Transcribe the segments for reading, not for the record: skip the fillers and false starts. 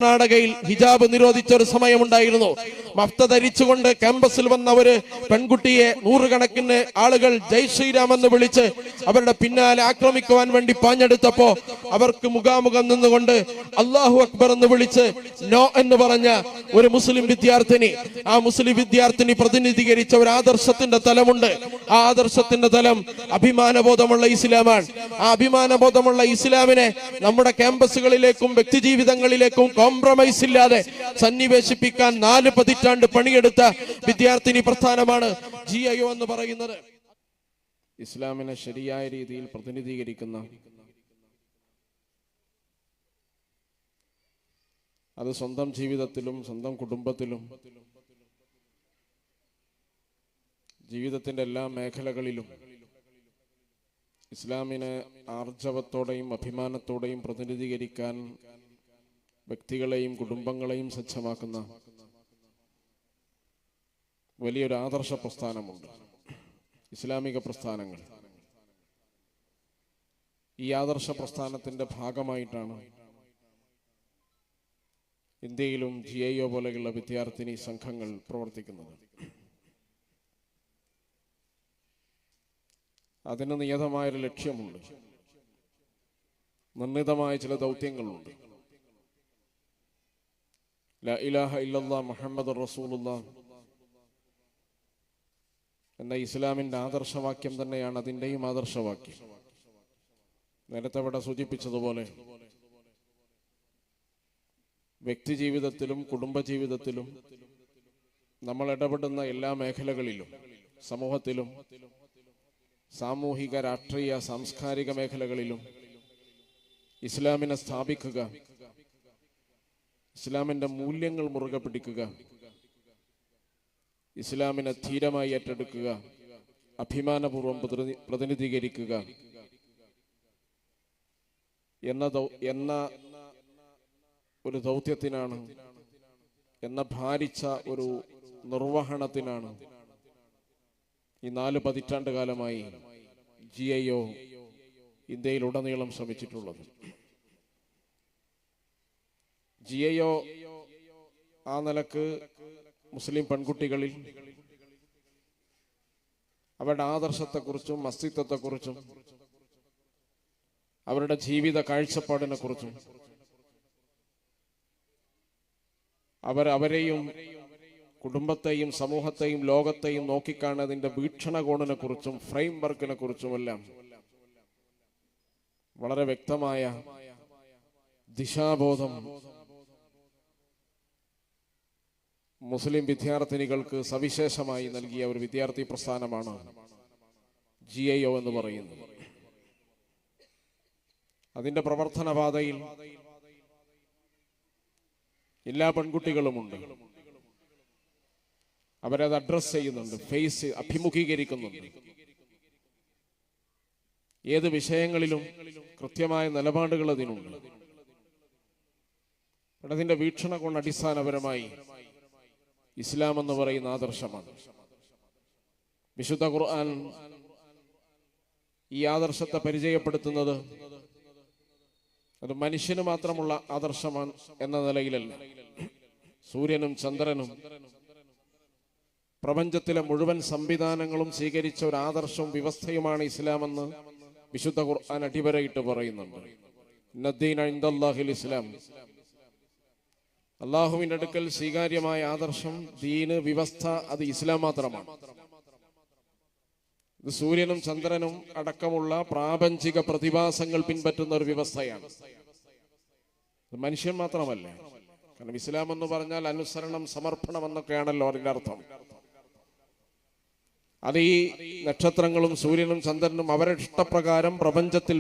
കർണാടകയിൽ ഹിജാബ് നിരോധിച്ച ഒരു സമയമുണ്ടായിരുന്നു. മഫ്ത ധരിച്ചുകൊണ്ട് ക്യാമ്പസിൽ വന്ന ഒരു പെൺകുട്ടിയെ നൂറുകണക്കിന് ആളുകൾ ജയ് ശ്രീരാം എന്ന് വിളിച്ച് അവരുടെ പിന്നാലെ ആക്രമിക്കുവാൻ വേണ്ടി പാഞ്ഞെടുത്തപ്പോ അവർക്ക് മുഖാമുഖം നിന്നുകൊണ്ട് അല്ലാഹു അക്ബർ എന്ന് വിളിച്ച് നോ എന്ന് പറഞ്ഞ ഒരു മുസ്ലിം വിദ്യാർത്ഥിനി, ആ മുസ്ലിം വിദ്യാർത്ഥിനി പ്രതിനിധീകരിച്ച ഒരു ആദർശത്തിന്റെ തലമുണ്ട്. ആ ആദർശത്തിന്റെ തലം അഭിമാനബോധമുള്ള ഇസ്ലാമാണ്. ആ അഭിമാനബോധമുള്ള ഇസ്ലാമിനെ നമ്മുടെ ക്യാമ്പസുകളിലേക്കും വ്യക്തിജീവിതങ്ങളിലേക്കും കോംപ്രമൈസ് ഇല്ലാതെ സന്നിവേശിപ്പിക്കാൻ 4 പതിറ്റാണ്ട് പണിയെടുത്ത വിദ്യാർത്ഥിനി പ്രസ്ഥാനമാണ് GIO എന്ന് പറയുന്നത്. ഇസ്ലാമിനെ ശരിയായ രീതിയിൽ പ്രതിനിധീകരിക്കുന്ന, അത് സ്വന്തം ജീവിതത്തിലും സ്വന്തം കുടുംബത്തിലും ജീവിതത്തിന്റെ എല്ലാ മേഖലകളിലും ഇസ്ലാമിനെ ആർജവത്തോടെയും അഭിമാനത്തോടെയും പ്രതിനിധീകരിക്കാൻ വ്യക്തികളെയും കുടുംബങ്ങളെയും സജ്ജമാക്കുന്ന വലിയൊരു ആദർശ പ്രസ്ഥാനമുണ്ട്, ഇസ്ലാമിക പ്രസ്ഥാനങ്ങൾ. ഈ ആദർശ പ്രസ്ഥാനത്തിന്റെ ഭാഗമായിട്ടാണ് ഇന്ത്യയിലും GIO പോലെയുള്ള വിദ്യാർത്ഥിനി സംഘങ്ങൾ പ്രവർത്തിക്കുന്നത്. അതിന് നിയതമായൊരു ലക്ഷ്യമുണ്ട്, നിർണിതമായ ചില ദൗത്യങ്ങളുണ്ട്. ലാ ഇലാഹ ഇല്ലല്ലാഹ് മുഹമ്മദുർ റസൂലുള്ളാഹ് എന്ന ഇസ്ലാമിന്റെ ആദർശവാക്യം തന്നെയാണ് അതിൻ്റെയും ആദർശവാക്യം. നേരത്തെ ഇവിടെ സൂചിപ്പിച്ചതുപോലെ വ്യക്തി ജീവിതത്തിലും കുടുംബജീവിതത്തിലും നമ്മൾ ഇടപെടുന്ന എല്ലാ മേഖലകളിലും, സമൂഹത്തിലും സാമൂഹിക, രാഷ്ട്രീയ, സാംസ്കാരിക മേഖലകളിലും ഇസ്ലാമിനെ സ്ഥാപിക്കുക, ഇസ്ലാമിന്റെ മൂല്യങ്ങൾ മുറുകെ പിടിക്കുക, ഇസ്ലാമിനെ ധീരമായി ഏറ്റെടുക്കുക, അഭിമാനപൂർവ്വം പ്രതിനിധീകരിക്കുക എന്ന ഒരു ദൗത്യത്തിനാണ്, എന്ന ഭാരിച്ച ഒരു നിർവഹണത്തിനാണ് ഈ 4 പതിറ്റാണ്ട് കാലമായി GIO ഇന്ത്യയിലുടനീളം ശ്രമിച്ചിട്ടുള്ളത്. GIO ആ നിലക്ക് മുസ്ലിം പെൺകുട്ടികളിൽ അവരുടെ ആദർശത്തെക്കുറിച്ചും അസ്തിത്വത്തെക്കുറിച്ചും അവരുടെ ജീവിത കാഴ്ചപ്പാടിനെ കുറിച്ചും അവരെയും കുടുംബത്തെയും സമൂഹത്തെയും ലോകത്തെയും നോക്കിക്കാണുന്നതിന്റെ വീക്ഷണകോണിനെ കുറിച്ചും ഫ്രെയിം വർക്കിനെ കുറിച്ചുമെല്ലാം വളരെ വ്യക്തമായ ദിശാബോധം മുസ്ലിം വിദ്യാർത്ഥിനികൾക്ക് സവിശേഷമായി നൽകിയ ഒരു വിദ്യാർത്ഥി പ്രസ്ഥാനമാണ് GIO എന്ന് പറയുന്നത്. അതിന്റെ പ്രവർത്തന പാതയിൽ എല്ലാ പെൺകുട്ടികളുമുണ്ട്. അവരത് അഡ്രസ് ചെയ്യുന്നുണ്ട്, അഭിമുഖീകരിക്കുന്നുണ്ട്. ഏത് വിഷയങ്ങളിലും കൃത്യമായ നിലപാടുകൾ അതിനുണ്ട്. അതിന്റെ വീക്ഷണകോൺ അടിസ്ഥാനപരമായി ഇസ്ലാം എന്ന് പറയുന്ന ആദർശമാണ്. വിശുദ്ധ ഖുർആൻ ഈ ആദർശത്തെ പരിചയപ്പെടുത്തുന്നത് അത് മനുഷ്യന് മാത്രമുള്ള ആദർശമാണ് എന്ന നിലയിലല്ല. സൂര്യനും ചന്ദ്രനും പ്രപഞ്ചത്തിലെ മുഴുവൻ സംവിധാനങ്ങളും സ്വീകരിച്ച ഒരു ആദർശവും വ്യവസ്ഥയുമാണ് ഇസ്ലാമെന്ന് വിശുദ്ധ ഖുർആൻ അടിവരയിട്ട് പറയുന്നുണ്ട്. ഇന്നദ്ദീന ഇൻദല്ലാഹിൽ ഇസ്ലാം, അള്ളാഹുവിന്റെ അടുക്കൽ സ്വീകാര്യമായ ആദർശം, ദീന്, വ്യവസ്ഥ അത് ഇസ്ലാം മാത്രമാണ്. ഇത് സൂര്യനും ചന്ദ്രനും അടക്കമുള്ള പ്രാപഞ്ചിക പ്രതിഭാസങ്ങൾ പിൻപറ്റുന്ന ഒരു വ്യവസ്ഥയാണ്. മനുഷ്യൻ മാത്രമല്ല. കാരണം ഇസ്ലാം എന്ന് പറഞ്ഞാൽ അനുസരണം, സമർപ്പണം എന്നൊക്കെയാണല്ലോ അതിന്റെ അർത്ഥം. അത് ഈ നക്ഷത്രങ്ങളും സൂര്യനും ചന്ദ്രനും അവരുടെ ഇഷ്ടപ്രകാരം പ്രപഞ്ചത്തിൽ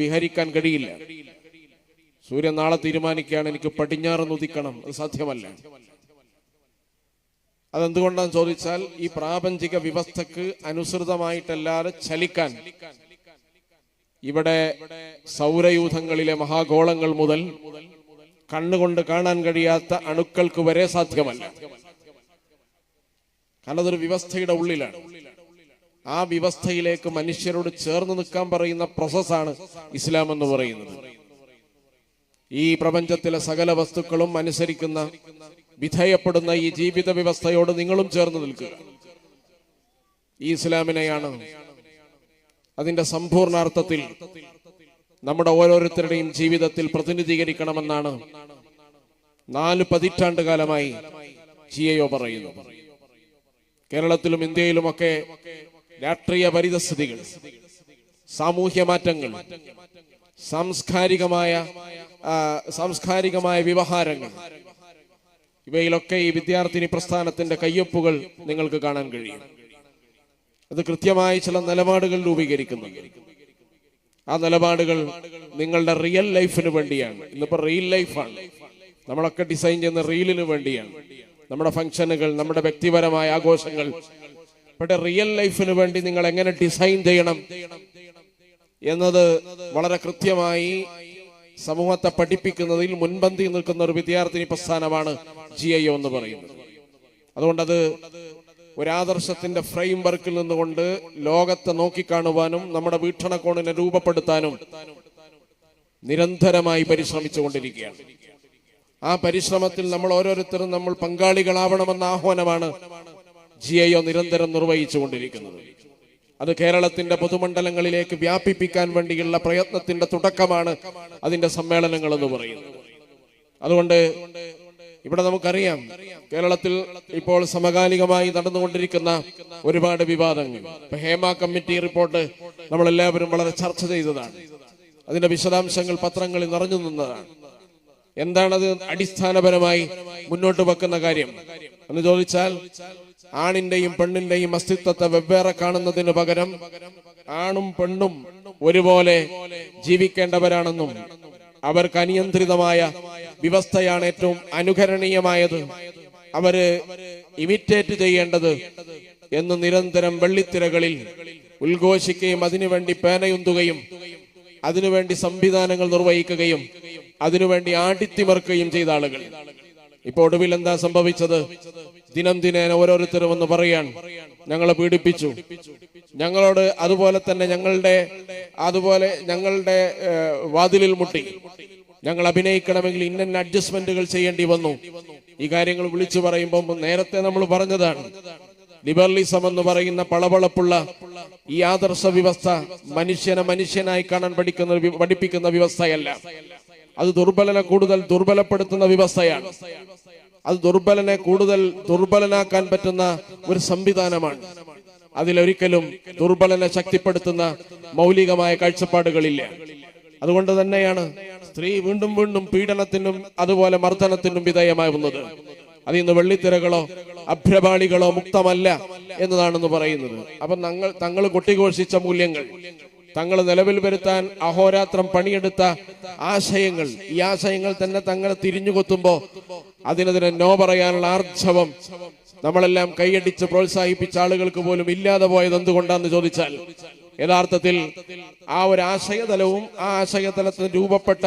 വിഹരിക്കാൻ കഴിയില്ല. സൂര്യൻ നാളെ തീരുമാനിക്കുകയാണ് എനിക്ക് പടിഞ്ഞാറ് ഉദിക്കണം, അത് സാധ്യമല്ല. അതെന്തുകൊണ്ടാന്ന് ചോദിച്ചാൽ ഈ പ്രാപഞ്ചിക വ്യവസ്ഥക്ക് അനുസൃതമായിട്ടല്ലാതെ ചലിക്കാൻ ഇവിടെ സൗരയൂഥങ്ങളിലെ മഹാഗോളങ്ങൾ മുതൽ കണ്ണുകൊണ്ട് കാണാൻ കഴിയാത്ത അണുക്കൾക്ക് വരെ സാധ്യമല്ല. കാരണം അതൊരു വ്യവസ്ഥയുടെ ഉള്ളിലാണ്. ആ വ്യവസ്ഥയിലേക്ക് മനുഷ്യരോട് ചേർന്ന് നിൽക്കാൻ പറയുന്ന പ്രോസസ്സാണ് ഇസ്ലാം എന്ന് പറയുന്നത്. ഈ പ്രപഞ്ചത്തിലെ സകല വസ്തുക്കളും അനുസരിക്കുന്ന, വിധേയപ്പെടുന്ന ഈ ജീവിത വ്യവസ്ഥയോട് നിങ്ങളും ചേർന്ന് നിൽക്കുക. ഈ ഇസ്ലാമിനെയാണ് അതിന്റെ സമ്പൂർണാർത്ഥത്തിൽ നമ്മുടെ ഓരോരുത്തരുടെയും ജീവിതത്തിൽ പ്രതിനിധീകരിക്കണമെന്നാണ് 4 പതിറ്റാണ്ട് കാലമായി GIO പറയുന്നു. കേരളത്തിലും ഇന്ത്യയിലുമൊക്കെ രാഷ്ട്രീയ പരിതസ്ഥിതികൾ, സാമൂഹ്യ മാറ്റങ്ങൾ, സാംസ്കാരികമായ വ്യവഹാരങ്ങൾ, ഇവയിലൊക്കെ ഈ വിദ്യാർത്ഥിനി പ്രസ്ഥാനത്തിന്റെ കയ്യൊപ്പുകൾ നിങ്ങൾക്ക് കാണാൻ കഴിയും. അത് കൃത്യമായി ചില നിലപാടുകൾ രൂപീകരിക്കുന്നുണ്ട്. ആ നിലപാടുകൾ നിങ്ങളുടെ റിയൽ ലൈഫിന് വേണ്ടിയാണ്. ഇന്നിപ്പോ റിയൽ ലൈഫാണ് നമ്മളൊക്കെ ഡിസൈൻ ചെയ്യുന്ന, റീലിന് വേണ്ടിയാണ്. നമ്മുടെ ഫംഗ്ഷനുകൾ, നമ്മുടെ വ്യക്തിപരമായ ആഘോഷങ്ങൾ, പക്ഷേ റിയൽ ലൈഫിന് വേണ്ടി നിങ്ങൾ എങ്ങനെ ഡിസൈൻ ചെയ്യണം എന്നത് വളരെ കൃത്യമായി സമൂഹത്തെ പഠിപ്പിക്കുന്നതിൽ മുൻപന്തി നിൽക്കുന്ന ഒരു വിദ്യാർത്ഥിനി പ്രസ്ഥാനമാണ് GIO എന്ന് പറയുന്നത്. അതുകൊണ്ടത് ഒരാദർശത്തിന്റെ ഫ്രെയിം വർക്കിൽ നിന്നുകൊണ്ട് ലോകത്തെ നോക്കിക്കാണുവാനും നമ്മുടെ വീക്ഷണകോണിനെ രൂപപ്പെടുത്താനും നിരന്തരമായി പരിശ്രമിച്ചുകൊണ്ടിരിക്കുകയാണ്. ആ പരിശ്രമത്തിൽ നമ്മൾ ഓരോരുത്തരും നമ്മൾ പങ്കാളികളാവണമെന്ന ആഹ്വാനമാണ് GIO നിരന്തരം നിർവഹിച്ചുകൊണ്ടിരിക്കുന്നത്. അത് കേരളത്തിന്റെ പൊതുമണ്ഡലങ്ങളിലേക്ക് വ്യാപിപ്പിക്കാൻ വേണ്ടിയുള്ള പ്രയത്നത്തിന്റെ തുടക്കമാണ് അതിന്റെ സമ്മേളനങ്ങൾ എന്ന് പറയുന്നത്. അതുകൊണ്ട് ഇവിടെ നമുക്കറിയാം, കേരളത്തിൽ ഇപ്പോൾ സമകാലികമായി നടന്നുകൊണ്ടിരിക്കുന്ന ഒരുപാട് വിവാദങ്ങൾ. ഹേമ കമ്മിറ്റി റിപ്പോർട്ട് നമ്മളെല്ലാവരും വളരെ ചർച്ച ചെയ്തതാണ്. അതിന്റെ വിശദാംശങ്ങൾ പത്രങ്ങളിൽ നിറഞ്ഞു നിന്നതാണ്. എന്താണത് അടിസ്ഥാനപരമായി മുന്നോട്ട് വെക്കുന്ന കാര്യം എന്ന് ചോദിച്ചാൽ, ആണിന്റെയും പെണ്ണിന്റെയും അസ്തിത്വത്തെ വെവ്വേറെ കാണുന്നതിന് പകരം ആണും പെണ്ണും ഒരുപോലെ ജീവിക്കേണ്ടവരാണെന്നും അവർക്ക് അനിയന്ത്രിതമായ വ്യവസ്ഥയാണ് ഏറ്റവും അനുകരണീയമായത്, അവര് ഇമിറ്റേറ്റ് ചെയ്യേണ്ടത് എന്ന് നിരന്തരം വെള്ളിത്തിരകളിൽ ഉദ്ഘോഷിക്കുകയും അതിനുവേണ്ടി പേനയുന്തുകയും അതിനുവേണ്ടി സംവിധാനങ്ങൾ നിർവഹിക്കുകയും അതിനുവേണ്ടി ആടിത്തിമർക്കുകയും ചെയ്ത ആളുകൾ. ഇപ്പോൾ ഒടുവിൽ എന്താ സംഭവിച്ചത്? ദിനം ദിനേന ഓരോരുത്തരും എന്ന് പറയാൻ, ഞങ്ങളെ പീഡിപ്പിച്ചു, ഞങ്ങളോട് അതുപോലെ തന്നെ ഞങ്ങളുടെ വാതിലിൽ മുട്ടി, ഞങ്ങൾ അഭിനയിക്കണമെങ്കിൽ ഇന്ന അഡ്ജസ്റ്റ്മെന്റുകൾ ചെയ്യേണ്ടി വന്നു. ഈ കാര്യങ്ങൾ വിളിച്ചു പറയുമ്പോൾ നേരത്തെ നമ്മൾ പറഞ്ഞതാണ്, ലിബറലിസം എന്ന് പറയുന്ന പളപളപ്പുള്ള ഈ ആദർശ വ്യവസ്ഥ മനുഷ്യനെ മനുഷ്യനായി കാണാൻ പഠിപ്പിക്കുന്ന വ്യവസ്ഥയല്ല. അത് ദുർബലനെ കൂടുതൽ ദുർബലപ്പെടുത്തുന്ന വ്യവസ്ഥയാണ്. അത് ദുർബലനെ കൂടുതൽ ദുർബലനാക്കാൻ പറ്റുന്ന ഒരു സംവിധാനമാണ്. അതിലൊരിക്കലും ദുർബലനെ ശക്തിപ്പെടുത്തുന്ന മൗലികമായ കാഴ്ചപ്പാടുകളില്ല. അതുകൊണ്ട് തന്നെയാണ് സ്ത്രീ വീണ്ടും വീണ്ടും പീഡനത്തിനും അതുപോലെ മർദ്ദനത്തിനും വിധേയമാവുന്നത്. അതിന്ന് വെള്ളിത്തിരകളോ അഭ്രപാളികളോ മുക്തമല്ല എന്നതാണെന്ന് പറയുന്നത്. അപ്പൊ തങ്ങൾ കൊട്ടിഘോഷിച്ച മൂല്യങ്ങൾ, തങ്ങൾ നിലവിൽ വരുത്താൻ അഹോരാത്രം പണിയെടുത്ത ആശയങ്ങൾ, ഈ ആശയങ്ങൾ തന്നെ തങ്ങളെ തിരിഞ്ഞുകൊത്തുമ്പോ അതിനെതിരെ നോ പറയാനുള്ള ആർജവം നമ്മളെല്ലാം കൈയടിച്ച് പ്രോത്സാഹിപ്പിച്ച ആളുകൾക്ക് പോലും ഇല്ലാതെ പോയത് എന്തുകൊണ്ടാന്ന് ചോദിച്ചാൽ, യഥാർത്ഥത്തിൽ ആ ഒരു ആശയതലവും ആ ആശയതലത്തിന് രൂപപ്പെട്ട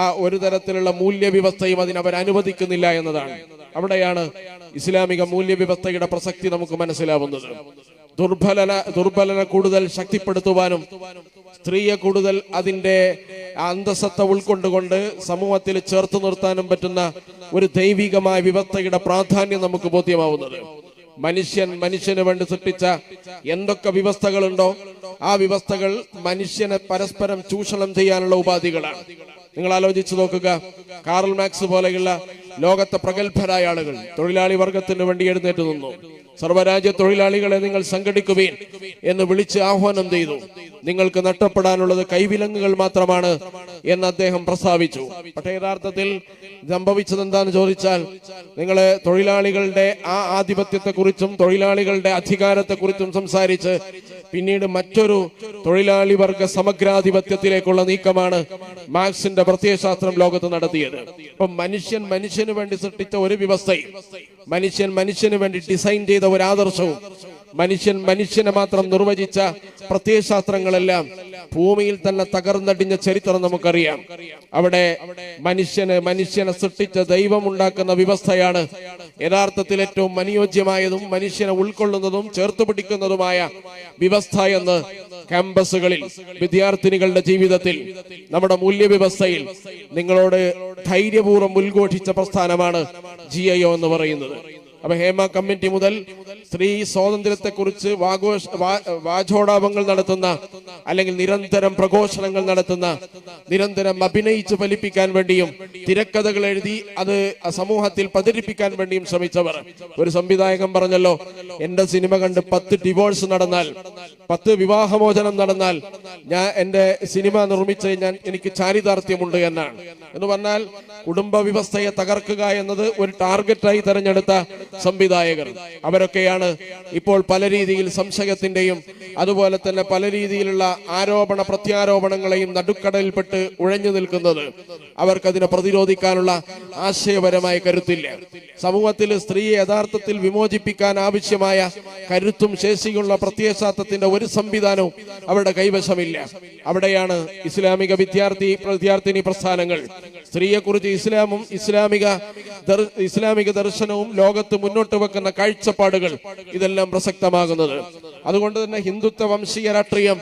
ആ ഒരു തരത്തിലുള്ള മൂല്യവ്യവസ്ഥയും അതിനവർ അനുവദിക്കുന്നില്ല എന്നതാണ്. അവിടെയാണ് ഇസ്ലാമിക മൂല്യവ്യവസ്ഥയുടെ പ്രസക്തി നമുക്ക് മനസ്സിലാവുന്നത്. ദുർബലനെ കൂടുതൽ ശക്തിപ്പെടുത്തുവാനും സ്ത്രീയെ കൂടുതൽ അതിന്റെ അന്തസത്ത ഉൾക്കൊണ്ടുകൊണ്ട് സമൂഹത്തിൽ ചേർത്ത് നിർത്താനും പറ്റുന്ന ഒരു ദൈവികമായ വ്യവസ്ഥയുടെ പ്രാധാന്യം നമുക്ക് ബോധ്യമാവുന്നത്. മനുഷ്യന് വേണ്ടി സൃഷ്ടിച്ച എന്തൊക്കെ വ്യവസ്ഥകളുണ്ടോ ആ വ്യവസ്ഥകൾ മനുഷ്യനെ പരസ്പരം ചൂഷണം ചെയ്യാനുള്ള ഉപാധികളാണ്. നിങ്ങൾ ആലോചിച്ചു നോക്കുക, കാറൽ മാക്സ് പോലെയുള്ള ലോകത്തെ പ്രഗത്ഭരായ ആളുകൾ തൊഴിലാളി വർഗത്തിന് വേണ്ടി എഴുന്നേറ്റ് നിന്നു. സർവ്വരാജ്യ തൊഴിലാളികളെ നിങ്ങൾ സംഘടിക്കുവീൻ എന്ന് വിളിച്ച് ആഹ്വാനം ചെയ്തു. നിങ്ങൾക്ക് നഷ്ടപ്പെടാനുള്ളത് കൈവിലങ്ങുകൾ മാത്രമാണ് എന്ന് അദ്ദേഹം പ്രസ്താവിച്ചു. പക്ഷേ യഥാർത്ഥത്തിൽ സംഭവിച്ചത് എന്താന്ന് ചോദിച്ചാൽ, നിങ്ങളെ തൊഴിലാളികളുടെ ആ ആധിപത്യത്തെക്കുറിച്ചും തൊഴിലാളികളുടെ അധികാരത്തെക്കുറിച്ചും സംസാരിച്ച് പിന്നീട് മറ്റൊരു തൊഴിലാളി വർഗ സമഗ്രാധിപത്യത്തിലേക്കുള്ള നീക്കമാണ് മാർക്സിന്റെ പ്രത്യയശാസ്ത്രം ലോകത്ത് നടത്തിയത്. അപ്പൊ മനുഷ്യന് വേണ്ടി സൃഷ്ടിച്ച ഒരു വ്യവസ്ഥയും മനുഷ്യന് വേണ്ടി ഡിസൈൻ ചെയ്ത ഒരു ആദർശവും മനുഷ്യനെ മാത്രം നിർവചിച്ച പ്രത്യയശാസ്ത്രങ്ങളെല്ലാം ഭൂമിയിൽ തന്നെ തകർന്നടിഞ്ഞ ചരിത്രം നമുക്കറിയാം. അവിടെ മനുഷ്യനെ സൃഷ്ടിച്ച ദൈവം ഉണ്ടാക്കുന്ന വ്യവസ്ഥയാണ് യഥാർത്ഥത്തിൽ ഏറ്റവും അനുയോജ്യമായതും മനുഷ്യനെ ഉൾക്കൊള്ളുന്നതും ചേർത്ത് പിടിക്കുന്നതുമായ വ്യവസ്ഥ എന്ന് ക്യാമ്പസുകളിൽ വിദ്യാർത്ഥിനികളുടെ ജീവിതത്തിൽ നമ്മുടെ മൂല്യവ്യവസ്ഥയിൽ നിങ്ങളോട് ധൈര്യപൂർവ്വം ഉദ്ഘോഷിച്ച പ്രസ്ഥാനമാണ് GIO എന്ന് പറയുന്നത്. അപ്പൊ ഹേമ കമ്മിറ്റി മുതൽ സ്ത്രീ സ്വാതന്ത്ര്യത്തെക്കുറിച്ച് വാചോടാപങ്ങൾ നടത്തുന്ന, അല്ലെങ്കിൽ നിരന്തരം പ്രഘോഷണങ്ങൾ നടത്തുന്ന, നിരന്തരം അഭിനയിച്ച് ഫലിപ്പിക്കാൻ വേണ്ടിയും തിരക്കഥകൾ എഴുതി അത് സമൂഹത്തിൽ പ്രചരിപ്പിക്കാൻ വേണ്ടിയും ശ്രമിച്ചവർ. ഒരു സംവിധായകൻ പറഞ്ഞല്ലോ, എന്റെ സിനിമ കണ്ട് 10 ഡിവോഴ്സ് നടന്നാൽ, 10 വിവാഹമോചനം നടന്നാൽ ഞാൻ എന്റെ സിനിമ നിർമ്മിച്ച് എനിക്ക് ചാരിതാർത്ഥ്യമുണ്ട് എന്നാണ്. എന്ന് പറഞ്ഞാൽ കുടുംബ വ്യവസ്ഥയെ തകർക്കുക എന്നത് ഒരു ടാർഗറ്റായി തെരഞ്ഞെടുത്ത സംവിധായകർ അവരൊക്കെയാണ് ഇപ്പോൾ പല രീതിയിൽ സംശയത്തിന്റെയും അതുപോലെ തന്നെ പല രീതിയിലുള്ള ആരോപണ പ്രത്യാരോപണങ്ങളെയും നടുക്കടലിൽപ്പെട്ട് ഉഴഞ്ഞു നിൽക്കുന്നത്. അവർക്കതിനെ പ്രതിരോധിക്കാനുള്ള ആശയപരമായ കരുത്തില്ല. സമൂഹത്തിൽ സ്ത്രീയെ യഥാർത്ഥത്തിൽ വിമോചിപ്പിക്കാൻ ആവശ്യമായ കരുത്തും ശേഷിയുള്ള പ്രത്യയശാസ്ത്രത്തിന്റെ ഒരു സംവിധാനവും അവരുടെ കൈവശമില്ല. അവിടെയാണ് ഇസ്ലാമിക വിദ്യാർത്ഥിനി പ്രസ്ഥാനങ്ങൾ സ്ത്രീയെക്കുറിച്ച് ഇസ്ലാമും ഇസ്ലാമിക ദർശനവും ലോകത്ത് മുന്നോട്ട് വെക്കുന്ന കാഴ്ചപ്പാടുകൾ ഇതെല്ലാം പ്രസക്തമാകുന്നത്. അതുകൊണ്ട് തന്നെ ഹിന്ദുത്വ വംശീയ രാഷ്ട്രീയം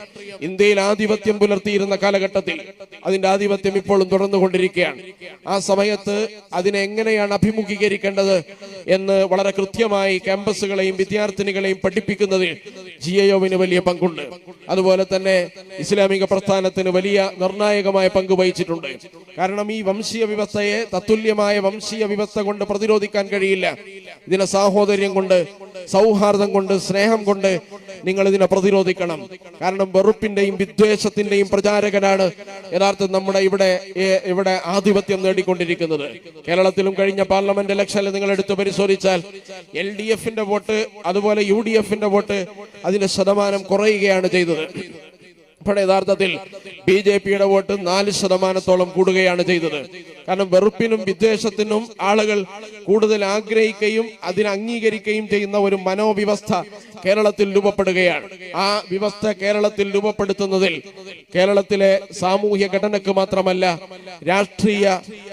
ഇന്ത്യയിൽ ആധിപത്യം പുലർത്തിയിരുന്ന കാലഘട്ടത്തിൽ അതിന്റെ ആധിപത്യം ഇപ്പോഴും തുടർന്നുകൊണ്ടിരിക്കുകയാണ്. ആ സമയത്ത് അതിനെ എങ്ങനെയാണ് അഭിമുഖീകരിക്കേണ്ടത് എന്ന് വളരെ കൃത്യമായി ക്യാമ്പസുകളെയും വിദ്യാർത്ഥിനികളെയും പഠിപ്പിക്കുന്നതിൽ GIOവിന് വലിയ പങ്കുണ്ട്. അതുപോലെ തന്നെ ഇസ്ലാമിക പ്രസ്ഥാനത്തിന് വലിയ നിർണായകമായ പങ്ക് വഹിച്ചിട്ടുണ്ട്. കാരണം ഈ വംശീയ വ്യവസ്ഥയെ തത്തുല്യമായ വംശീയ വ്യവസ്ഥ കൊണ്ട് പ്രതിരോധിക്കാൻ കഴിയില്ല. ഇതിനെ സാഹോദര്യം കൊണ്ട്, സൗഹാർദ്ദം കൊണ്ട്, സ്നേഹം കൊണ്ട് നിങ്ങൾ ഇതിനെ പ്രതിരോധിക്കണം. കാരണം വെറുപ്പിന്റെയും വിദ്വേഷത്തിന്റെയും പ്രചാരകനാണ് യഥാർത്ഥം നമ്മുടെ ഇവിടെ ആധിപത്യം നേടിക്കൊണ്ടിരിക്കുന്നത്. കേരളത്തിലും കഴിഞ്ഞ പാർലമെന്റ് ഇലക്ഷനിൽ നിങ്ങൾ എടുത്തു പരിശോധിച്ചാൽ LDFന്റെ വോട്ട് അതുപോലെ UDFന്റെ വോട്ട് അതിന്റെ ശതമാനം കുറയുകയാണ് ചെയ്തത്. ഇപ്പോൾ യഥാർത്ഥത്തിൽ BJPയുടെ വോട്ട് 4% കൂടുകയാണ് ചെയ്തത്. കാരണം വെറുപ്പിനും വിദ്വേഷത്തിനും ആളുകൾ കൂടുതൽ ആഗ്രഹിക്കുകയും അതിനെ അംഗീകരിക്കുകയും ചെയ്യുന്ന ഒരു മനോവ്യവസ്ഥ കേരളത്തിൽ രൂപപ്പെടുകയാണ്. ആ വ്യവസ്ഥ കേരളത്തിൽ രൂപപ്പെടുത്തുന്നതിൽ കേരളത്തിലെ സാമൂഹ്യ ഘടനക്ക് മാത്രമല്ല രാഷ്ട്രീയ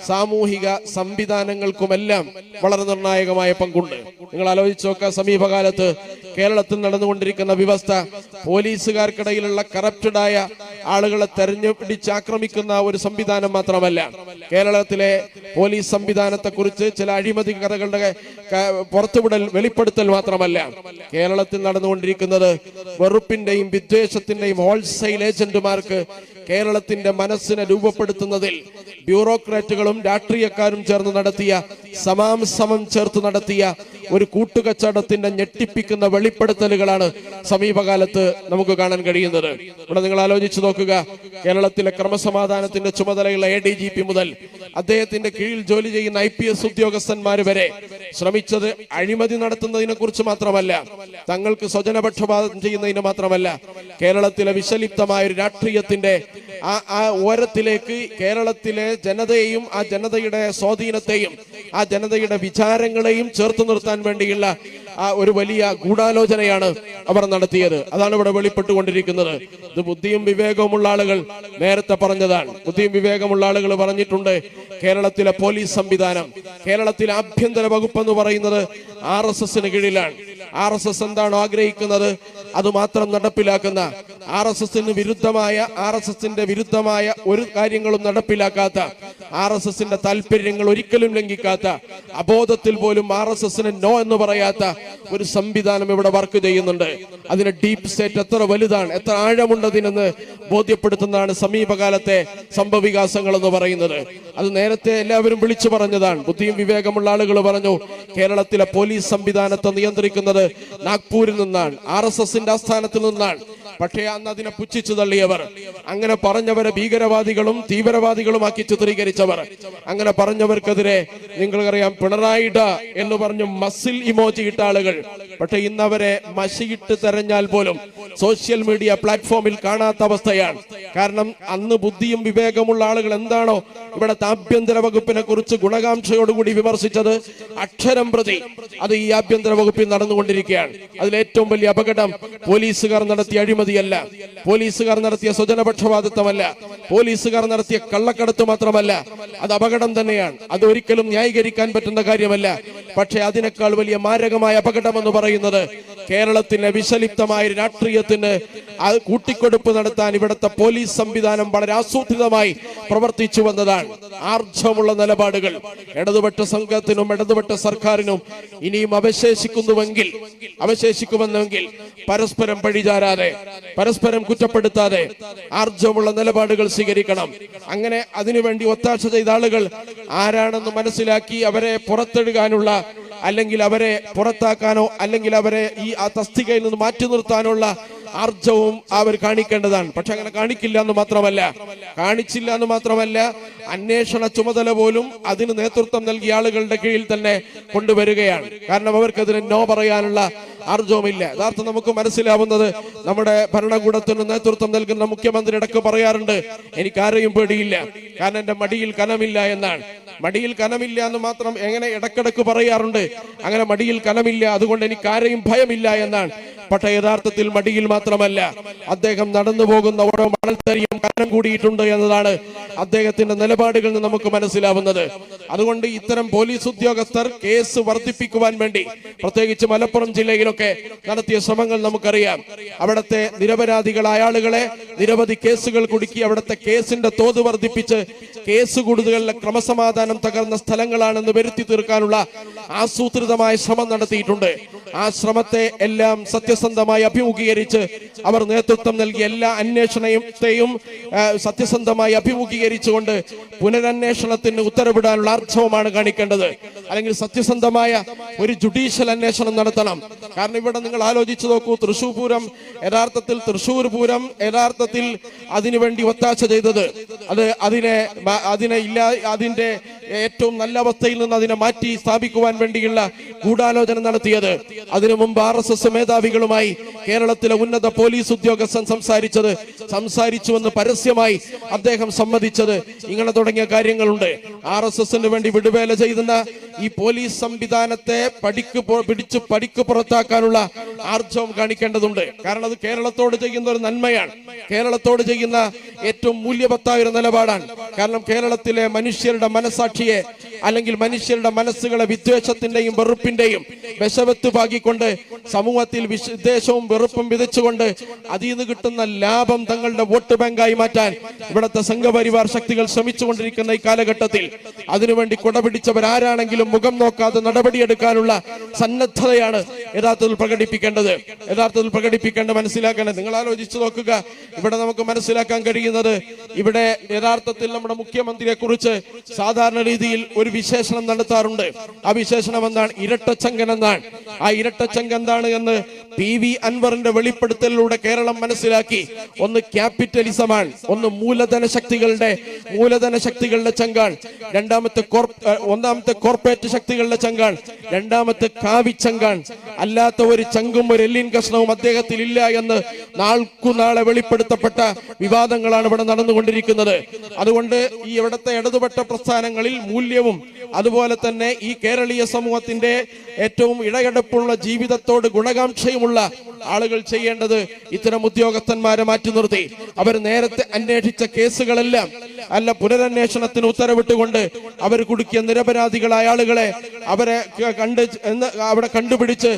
സാമൂഹിക സംവിധാനങ്ങൾക്കുമെല്ലാം വളരെ നിർണായകമായ പങ്കുണ്ട്. നിങ്ങൾ ആലോചിച്ച് നോക്കുക, സമീപകാലത്ത് കേരളത്തിൽ നടന്നുകൊണ്ടിരിക്കുന്ന വ്യവസ്ഥ പോലീസുകാർക്കിടയിലുള്ള കറപ്റ്റഡായ ആളുകളെ തെരഞ്ഞുപിടിച്ച് ആക്രമിക്കുന്ന ഒരു സംവിധാനം മാത്രമല്ല, കേരളത്തിലെ പോലീസ് സംവിധാനത്തെ കുറിച്ച് ചില അഴിമതി കഥകളുടെ പുറത്തുവിടൽ വെളിപ്പെടുത്തൽ മാത്രമല്ല, കേരളത്തിൽ നടന്നുകൊണ്ടിരിക്കുന്നത് വെറുപ്പിന്റെയും വിദ്വേഷത്തിന്റെയും ഹോൾസെയിൽ ഏജന്റുമാർക്ക് കേരളത്തിന്റെ മനസ്സിനെ രൂപപ്പെടുത്തുന്നതിൽ ബ്യൂറോക്രാറ്റുകളും രാഷ്ട്രീയക്കാരും ചേർന്ന് നടത്തിയ സമം ചേർത്ത് നടത്തിയ ഒരു കൂട്ടുകച്ചവടത്തിന്റെ ഞെട്ടിപ്പിക്കുന്ന വെളിപ്പെടുത്തലുകളാണ് സമീപകാലത്ത് നമുക്ക് കാണാൻ കഴിയുന്നത്. ഇവിടെ നിങ്ങൾ ആലോചിച്ചു നോക്കുക, കേരളത്തിലെ ക്രമസമാധാനത്തിന്റെ ചുമതലയുള്ള ADGP മുതൽ അദ്ദേഹത്തിന്റെ കീഴിൽ ജോലി ചെയ്യുന്ന IPS ഉദ്യോഗസ്ഥന്മാർ വരെ ശ്രമിച്ചത് അഴിമതി നടത്തുന്നതിനെ കുറിച്ച് മാത്രമല്ല, തങ്ങൾക്ക് സ്വജനപക്ഷപാതം ചെയ്യുന്നതിന് മാത്രമല്ല, കേരളത്തിലെ വിഷലിപ്തമായ ഒരു രാഷ്ട്രീയത്തിന്റെ ആ ഓരത്തിലേക്ക് കേരളത്തിലെ ജനതയെയും ആ ജനതയുടെ സ്വാധീനത്തെയും ആ ജനതയുടെ വിചാരങ്ങളെയും ചേർത്ത് നിർത്താൻ വേണ്ടിയുള്ള ആ ഒരു വലിയ ഗൂഢാലോചനയാണ് അവർ നടത്തിയത്. അതാണ് ഇവിടെ വെളിപ്പെട്ടുകൊണ്ടിരിക്കുന്നത്. ഇത് ബുദ്ധിയും വിവേകവുമുള്ള ആളുകൾ നേരത്തെ പറഞ്ഞതാണ്. ബുദ്ധിയും വിവേകമുള്ള ആളുകൾ പറഞ്ഞിട്ടുണ്ട്, കേരളത്തിലെ പോലീസ് സംവിധാനം, കേരളത്തിലെ ആഭ്യന്തര വകുപ്പ് എന്ന് പറയുന്നത് RSSന് കീഴിലാണ്. RSS എന്താണോ ആഗ്രഹിക്കുന്നത് അത് മാത്രം നടപ്പിലാക്കുന്ന, RSSന് വിരുദ്ധമായ RSSന്റെ വിരുദ്ധമായ ഒരു കാര്യങ്ങളും നടപ്പിലാക്കാത്ത, RSSന്റെ താല്പര്യങ്ങൾ ഒരിക്കലും ലംഘിക്കാത്ത, അബോധത്തിൽ പോലും RSSന് നോ എന്ന് പറയാത്ത ഒരു സംവിധാനം ഇവിടെ വർക്ക് ചെയ്യുന്നുണ്ട്. അതിന് ഡീപ് സ്റ്റേറ്റ് എത്ര വലുതാണ്, എത്ര ആഴമുണ്ടതിനെന്ന് ബോധ്യപ്പെടുത്തുന്നതാണ് സമീപകാലത്തെ സംഭവവികാസങ്ങൾ എന്ന് പറയുന്നത്. അത് നേരത്തെ എല്ലാവരും വിളിച്ചു പറഞ്ഞതാണ്. ബുദ്ധിയും വിവേകമുള്ള ആളുകൾ പറഞ്ഞു, കേരളത്തിലെ പോലീസ് സംവിധാനത്തെ നിയന്ത്രിക്കുന്നത് നാഗ്പൂരിൽ നിന്നാണ്, RSSന്റെ ആസ്ഥാനത്തിൽ നിന്നാണ്. പക്ഷേ അന്ന് അതിനെ പുച്ഛിച്ചു തള്ളിയവർ, അങ്ങനെ പറഞ്ഞവരെ ഭീകരവാദികളും തീവ്രവാദികളുമാക്കി ചിത്രീകരിച്ചവർ, അങ്ങനെ പറഞ്ഞവർക്കെതിരെ നിങ്ങൾക്കറിയാം പിണറായിട എന്ന് പറഞ്ഞു മസിൽ ഇമോജി ഇട്ട ആളുകൾ പക്ഷെ ഇന്ന് അവരെ മഷിയിട്ട് തെരഞ്ഞാൽ പോലും സോഷ്യൽ മീഡിയ പ്ലാറ്റ്ഫോമിൽ കാണാത്ത അവസ്ഥയാണ്. കാരണം അന്ന് ബുദ്ധിയും വിവേകമുള്ള ആളുകൾ എന്താണോ ഇവിടുത്തെ ആഭ്യന്തര വകുപ്പിനെ കുറിച്ച് ഗുണകാംക്ഷയോടുകൂടി വിമർശിച്ചത്, അക്ഷരം പ്രതി അത് ഈ ആഭ്യന്തര വകുപ്പിൽ നടന്നുകൊണ്ടിരിക്കുകയാണ്. അതിലേറ്റവും വലിയ അപകടം പോലീസുകാർ നടത്തിയ അഴിമതിയല്ല, പോലീസുകാർ നടത്തിയ സ്വജനപക്ഷപാതിത്വമല്ല, പോലീസുകാർ നടത്തിയ കള്ളക്കടത്ത് മാത്രമല്ല. അത് അപകടം തന്നെയാണ്, അത് ഒരിക്കലും ന്യായീകരിക്കാൻ പറ്റുന്ന കാര്യമല്ല. പക്ഷെ അതിനേക്കാൾ വലിയ മാരകമായ അപകടം എന്ന് പറയുന്നത് കേരളത്തിന്റെ വിഷലിപ്തമായ രാഷ്ട്രീയത്തിന് കൂട്ടിക്കൊടുപ്പ് നടത്താൻ ഇവിടുത്തെ പോലീസ് സംവിധാനം വളരെ ആസൂത്രിതമായി പ്രവർത്തിച്ചു വന്നതാണ്. ആർജവമുള്ള നിലപാടുകൾ ഇടതുപക്ഷ സംഘത്തിനും ഇടതുപക്ഷ സർക്കാരിനും ഇനിയും അവശേഷിക്കുമെന്നെങ്കിൽ പരസ്പരം പഴിചാരാതെ, പരസ്പരം കുറ്റപ്പെടുത്താതെ ആർജവമുള്ള നിലപാടുകൾ സ്വീകരിക്കണം. അങ്ങനെ അതിനുവേണ്ടി ഒത്താശ ചെയ്ത ആളുകൾ ആരാണെന്ന് മനസ്സിലാക്കി അവരെ പുറത്തെടുക്കാനുള്ള, അല്ലെങ്കിൽ അവരെ പുറത്താക്കാനോ അല്ലെങ്കിൽ അവരെ ഈ തസ്തികയിൽ നിന്ന് മാറ്റി നിർത്താനുള്ള ആർജവും അവർ കാണിക്കേണ്ടതാണ്. പക്ഷെ അങ്ങനെ കാണിച്ചില്ല എന്ന് മാത്രമല്ല അന്വേഷണ ചുമതല പോലും അതിന് നേതൃത്വം നൽകിയ ആളുകളുടെ കീഴിൽ തന്നെ കൊണ്ടുവരികയാണ്. കാരണം അവർക്കെതിരെ നോ പറയാനുള്ള ആർജവുമില്ല. യഥാർത്ഥം നമുക്ക് മനസ്സിലാവുന്നത് നമ്മുടെ ഭരണകൂടത്തിന് നേതൃത്വം നൽകുന്ന മുഖ്യമന്ത്രി ഇടയ്ക്ക് പറയാറുണ്ട്, എനിക്കാരെയും പേടിയില്ല, കാരണം എന്റെ മടിയിൽ കനമില്ല എന്നാണ്. മടിയിൽ കനമില്ല എന്ന് മാത്രം എങ്ങനെ ഇടക്കിടക്ക് പറയാറുണ്ട്, അങ്ങനെ മടിയിൽ കനമില്ല, അതുകൊണ്ട് എനിക്കാരെയും ഭയമില്ല എന്നാണ്. പക്ഷേ യഥാർത്ഥത്തിൽ മടിയിൽ മാത്രമല്ല, അദ്ദേഹം നടന്നു പോകുന്ന ഓരോ മണൽത്തരിയും കനം കൂടിയിട്ടുണ്ട് എന്നതാണ് അദ്ദേഹത്തിന്റെ നിലപാടുകളിൽ നിന്ന് നമുക്ക് മനസ്സിലാവുന്നത്. അതുകൊണ്ട് ഇത്തരം പോലീസ് ഉദ്യോഗസ്ഥർ കേസ് വർദ്ധിപ്പിക്കുവാൻ വേണ്ടി പ്രത്യേകിച്ച് മലപ്പുറം ജില്ലയിലൊക്കെ നടത്തിയ ശ്രമങ്ങൾ നമുക്കറിയാം. അവിടുത്തെ നിരപരാധികളായ ആളുകളെ നിരവധി കേസുകൾ കുടുക്കി അവിടുത്തെ കേസിന്റെ തോത് വർദ്ധിപ്പിച്ച് കേസ് കൂടുതലുള്ള ക്രമസമാധാനം തകർന്ന സ്ഥലങ്ങളാണെന്ന് വരുത്തി തീർക്കാനുള്ള ആസൂത്രിതമായ ശ്രമം നടത്തിയിട്ടുണ്ട്. ആ ശ്രമത്തെ എല്ലാം സത്യസന്ധമായി അഭിമുഖീകരിച്ച് അവർ നേതൃത്വം നൽകിയ എല്ലാ അന്വേഷണത്തെയും സത്യസന്ധമായി അഭിമുഖീകരിച്ചുകൊണ്ട് പുനരന്വേഷണത്തിന് ഉത്തരവിടാനുള്ള ആർജവമാണ് കാണിക്കേണ്ടത്. അല്ലെങ്കിൽ സത്യസന്ധമായ ഒരു ജുഡീഷ്യൽ അന്വേഷണം നടത്തണം. കാരണം ഇവിടെ നിങ്ങൾ ആലോചിച്ചു നോക്കൂ, തൃശൂർ പൂരം യഥാർത്ഥത്തിൽ അതിനുവേണ്ടി ഒത്താശ ചെയ്തത്, അതിന്റെ ഏറ്റവും നല്ല അവസ്ഥയിൽ നിന്ന് അതിനെ മാറ്റി സ്ഥാപിക്കുവാൻ വേണ്ടിയുള്ള ഗൂഢാലോചന നടത്തിയത്, അതിനു മുമ്പ് RSS മേധാവികളുമായി കേരളത്തിലെ ഉന്നത പോലീസ് ഉദ്യോഗസ്ഥൻ സംസാരിച്ചുവെന്ന് പരസ്യമായി അദ്ദേഹം സമ്മതിച്ചത്, ഇങ്ങനെ തുടങ്ങിയ കാര്യങ്ങളുണ്ട്. RSSന് വേണ്ടി വിടുവേല ചെയ്യുന്ന ഈ പോലീസ് സംവിധാനത്തെ പടിക്ക് പുറത്താക്കാനുള്ള ആർജവം കാണിക്കേണ്ടതുണ്ട്. കാരണം അത് കേരളത്തോട് ചെയ്യുന്ന ഒരു നന്മയാണ്, കേരളത്തോട് ചെയ്യുന്ന ഏറ്റവും മൂല്യവത്തായ ഒരു നിലപാടാണ്. കാരണം കേരളത്തിലെ മനുഷ്യരുടെ മനസാക്ഷിയെ അല്ലെങ്കിൽ മനുഷ്യരുടെ മനസ്സുകളെ വിദ്വേഷത്തിന്റെയും വെറുപ്പിന്റെയും വിഷവത്ത് പാകിക്കൊണ്ട് സമൂഹത്തിൽ വിദ്വേഷവും വെറുപ്പും വിതച്ചുകൊണ്ട് അതിൽ നിന്ന് കിട്ടുന്ന ലാഭം തങ്ങളുടെ വോട്ട് ബാങ്കായി മാറ്റാൻ ഇവിടുത്തെ സംഘപരിവാർ ശക്തികൾ ശ്രമിച്ചുകൊണ്ടിരിക്കുന്ന ഈ കാലഘട്ടത്തിൽ അതിനുവേണ്ടി കുടപിടിച്ചവരാരാണെങ്കിലും മുഖം നോക്കാതെ നടപടിയെടുക്കാനുള്ള സന്നദ്ധതയാണ് യഥാർത്ഥത്തിൽ പ്രകടിപ്പിക്കേണ്ടത്. മനസ്സിലാക്കേണ്ടത്, നിങ്ങൾ ആലോചിച്ചു നോക്കുക, ഇവിടെ നമുക്ക് മനസ്സിലാക്കാൻ കഴിയുന്നത്, ഇവിടെ യഥാർത്ഥത്തിൽ നമ്മുടെ മുഖ്യമന്ത്രിയെ കുറിച്ച് സാധാരണ രീതിയിൽ ഒരു വിശേഷണം നടത്താറുണ്ട്. ആ വിശേഷണം എന്താണ്? ഇരട്ടച്ചങ്കൻ എന്നാണ്. ആ ഇരട്ടച്ചങ്കൻ എന്താണ് എന്ന് PV അൻവറിന്റെ വെളിപ്പെടുത്തലിലൂടെ കേരളം മനസ്സിലാക്കി. ഒന്ന് ക്യാപിറ്റലിസമാണ്, ഒന്ന് മൂലധന ശക്തികളുടെ ചങ്കാണ്, ഒന്നാമത്തെ കോർപ്പറേറ്റ് ശക്തികളുടെ ചങ്കാണ്, രണ്ടാമത്തെ കാവിച്ചങ്കാണ്. അല്ലാത്ത ഒരു ചങ്കും ഒരു എല്ലിൻ കഷ്ണവും അദ്ദേഹത്തിൽ ഇല്ല എന്ന് നാൾക്കുനാളെ വെളിപ്പെടുത്തപ്പെട്ട വിവാദങ്ങളാണ് ഇവിടെ നടന്നുകൊണ്ടിരിക്കുന്നത്. അതുകൊണ്ട് ഈ ഇവിടുത്തെ ഇടതുപെട്ട പ്രസ്ഥാനങ്ങളിൽ മൂല്യവും അതുപോലെ തന്നെ ഈ കേരളീയ സമൂഹത്തിന്റെ ഏറ്റവും ഇടയെടുപ്പുള്ള ജീവിതത്തോട് ഗുണകാംക്ഷയുമുള്ള ആളുകൾ ചെയ്യേണ്ടത് ഇത്തരം ഉദ്യോഗസ്ഥന്മാരെ മാറ്റി നിർത്തി അവർ നേരത്തെ അന്വേഷിച്ച കേസുകളെല്ലാം പുനരന്വേഷണത്തിന് ഉത്തരവിട്ടുകൊണ്ട് അവർ കുടുക്കിയ നിരപരാധികളായ ആളുകളെ അവിടെ കണ്ടുപിടിച്ച്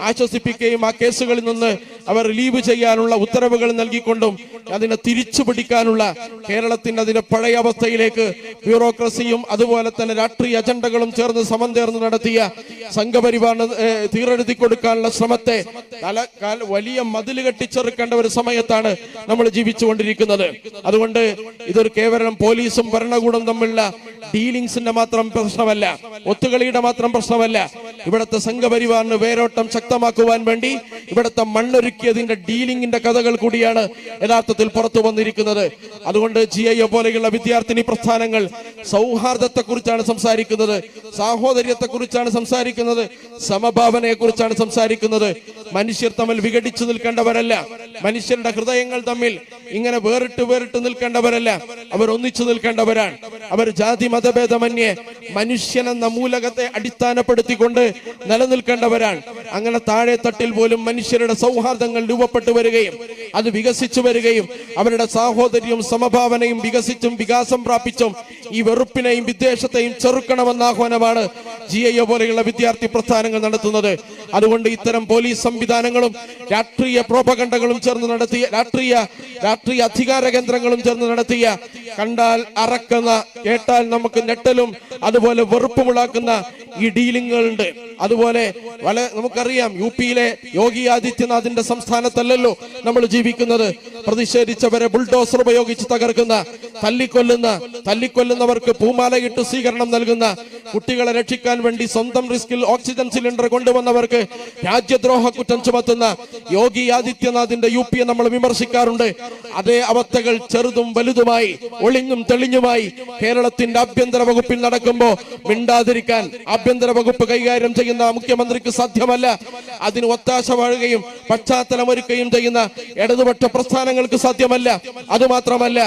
ആശ്വസിപ്പിക്കുകയും ആ കേസുകളിൽ നിന്ന് അവർ റിലീവ് ചെയ്യാനുള്ള ഉത്തരവുകൾ നൽകിക്കൊണ്ടും അതിനെ തിരിച്ചു പിടിക്കാനുള്ള കേരളത്തിന്റെ അതിന്റെ പഴയ അവസ്ഥയിലേക്ക് ബ്യൂറോക്രസിയും അതുപോലെ തന്നെ രാഷ്ട്രീയ അജണ്ടകളും ചേർന്ന് നടത്തിയ സംഘപരിവാറിന് തീരെഴുതി കൊടുക്കാനുള്ള ശ്രമത്തെ വലിയ മതിൽ കെട്ടിച്ചെറുക്കേണ്ട ഒരു സമയത്താണ് നമ്മൾ ജീവിച്ചുകൊണ്ടിരിക്കുന്നത്. അതുകൊണ്ട് ഇതൊരു കേവലം പോലീസും ഭരണകൂടം തമ്മിലുള്ള ഡീലിംഗ്സിന്റെ മാത്രം പ്രശ്നമല്ല, ഒത്തുകളിയുടെ മാത്രം പ്രശ്നമല്ല. ഇവിടുത്തെ സംഘപരിവാറിന് വേരോട്ടം ശക്തമാക്കുവാൻ വേണ്ടി ഇവിടുത്തെ മണ്ണൊരുക്കിയതിന്റെ ഡീലിംഗിന്റെ കഥകൾ കൂടിയാണ് യഥാർത്ഥത്തിൽ പുറത്തു വന്നിരിക്കുന്നത്. അതുകൊണ്ട് GIO പോലെയുള്ള വിദ്യാർത്ഥിനി പ്രസ്ഥാനങ്ങൾ സൗഹാർദ്ദത്തെ കുറിച്ചാണ് സംസാരിക്കുന്നത്, സാഹോദര്യത്തെ കുറിച്ചാണ് സംസാരിക്കുന്നത്, സമഭാവനയെ കുറിച്ചാണ് സംസാരിക്കുന്നത്. മനുഷ്യർ തമ്മിൽ വിഘടിച്ചു നിൽക്കേണ്ടവരല്ല, മനുഷ്യരുടെ ഹൃദയങ്ങൾ തമ്മിൽ ഇങ്ങനെ വേറിട്ട് നിൽക്കേണ്ടവരല്ല, അവർ ഒന്നിച്ചു നിൽക്കേണ്ടവരാണ്. അവർ ജാതി മതഭേദമന്യേ മനുഷ്യനെന്ന മൂലകത്തെ അടിസ്ഥാനപ്പെടുത്തിക്കൊണ്ട് നിലനിൽക്കേണ്ടവരാണ്. അങ്ങനെ താഴെ തട്ടിൽ പോലും മനുഷ്യരുടെ സൗഹാർദ്ദങ്ങൾ രൂപപ്പെട്ടു വരികയും അത് വികസിച്ചു വരികയും അവരുടെ സാഹോദര്യവും സമഭാവനയും വികസിച്ചും വികാസം പ്രാപിച്ചും ഈ വെറുപ്പിനെയും വിദ്വേഷത്തെയും ചെറുക്കണമെന്ന ആഹ്വാനമാണ് GIO പോലെയുള്ള വിദ്യാർത്ഥി പ്രസ്ഥാനങ്ങൾ നടത്തുന്നത്. അതുകൊണ്ട് ഇത്തരം പോലീസ് സംവിധാനങ്ങളും രാഷ്ട്രീയ പ്രോപഗണ്ടകളും ചേർന്ന് നടത്തിയ രാഷ്ട്രീയ അധികാര കേന്ദ്രങ്ങളും ചേർന്ന് നടത്തിയ കണ്ടാൽ അറക്കുന്ന, കേട്ടാൽ നമുക്ക് ഞെട്ടലും അതുപോലെ വെറുപ്പുമുളാക്കുന്ന ഈ ഡീലിങ്ങുകളുണ്ട്. അതുപോലെ നമുക്കറിയാം, UP-യിലെ യോഗി ആദിത്യനാഥിന്റെ സംസ്ഥാനത്തല്ലല്ലോ നമ്മൾ ജീവിക്കുന്നത്. പ്രതിഷേധിച്ചവരെ ബുൾഡോസർ ഉപയോഗിച്ച് തകർക്കുന്ന, തല്ലിക്കൊല്ലുന്നവർക്ക് പൂമാലയിട്ട് സ്വീകരണം നൽകുന്ന, കുട്ടികളെ രക്ഷിക്കാൻ വേണ്ടി സ്വന്തം റിസ്കിൽ ഓക്സിജൻ സിലിണ്ടർ കൊണ്ടുവന്നവർക്ക് രാജ്യദ്രോഹ കുറ്റം ചുമത്തുന്ന യോഗി ആദിത്യനാഥിന്റെ UP-യെ നമ്മൾ വിമർശിക്കാറുണ്ട്. അതേ അവസ്ഥകൾ ചെറുതും വലുതുമായി ഒളിഞ്ഞും തെളിഞ്ഞുമായി കേരളത്തിന്റെ ആഭ്യന്തര വകുപ്പിൽ നടക്കുമ്പോ മിണ്ടാതിരിക്കാൻ ആഭ്യന്തര വകുപ്പ് കൈകാര്യം ചെയ്യുന്ന മുഖ്യമന്ത്രിക്ക് സാധ്യമല്ല. അതിന് ഒത്താശ വാഴുകയും പശ്ചാത്തലമൊരുക്കുകയും ചെയ്യുന്ന ഇടതുപക്ഷ പ്രസ്ഥാനങ്ങൾക്ക് സാധ്യമല്ല. അതുമാത്രമല്ല,